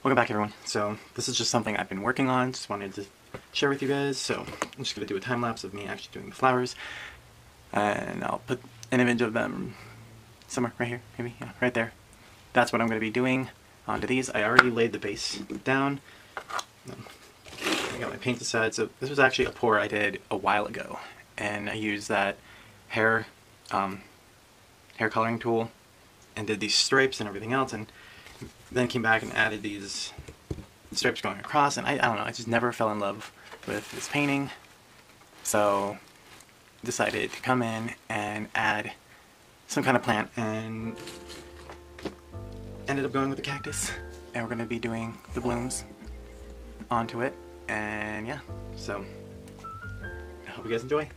Welcome back, everyone. So this is just something I've been working on, just wanted to share with you guys. So I'm just going to do a time-lapse of me actually doing the flowers, and I'll put an image of them somewhere right here, maybe, yeah, right there. That's what I'm going to be doing onto these. I already laid the base down. I got my paint aside. So this was actually a pour I did a while ago, and I used that hair coloring tool and did these stripes and everything else, and then came back and added these stripes going across, and I don't know, I just never fell in love with this painting, so decided to come in and add some kind of plant, and ended up going with the cactus, and we're going to be doing the blooms onto it, and yeah, so I hope you guys enjoy.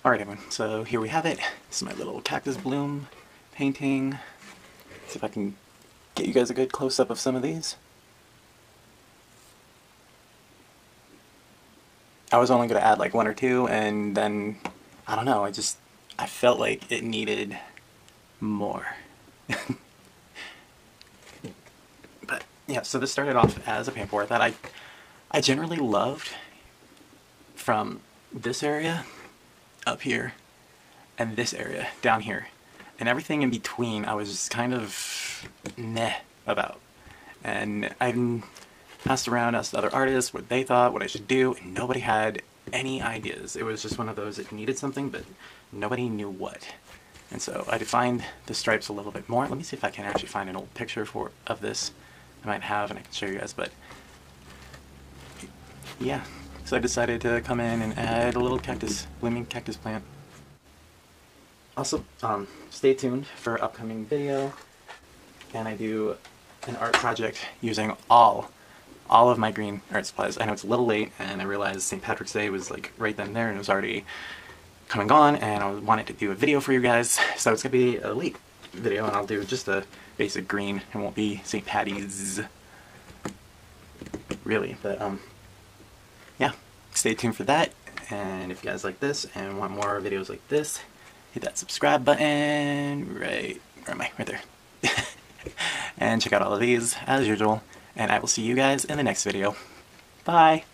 Alright everyone, so here we have it. This is my little cactus bloom painting. See if I can get you guys a good close-up of some of these. I was only going to add like one or two, and then, I don't know, I felt like it needed more. But yeah, so this started off as a paint pour that I generally loved from this area up here and this area down here. And everything in between I was just kind of meh about. And I asked around, asked other artists what they thought, what I should do, and nobody had any ideas. It was just one of those that needed something, but nobody knew what. And so I defined the stripes a little bit more. Let me see if I can actually find an old picture of this I might have, and I can show you guys, but yeah. So I decided to come in and add a little blooming cactus plant. Also, stay tuned for upcoming video, and I do an art project using all of my green art supplies. I know it's a little late, and I realized St. Patrick's Day was like right then and there, and it was already come and gone, and I wanted to do a video for you guys, so it's gonna be a late video, and I'll do just a basic green. It won't be St. Patty's, really, but yeah, stay tuned for that. And if you guys like this and want more videos like this, hit that subscribe button right, where am I? Right there. And check out all of these as usual, and I will see you guys in the next video. Bye!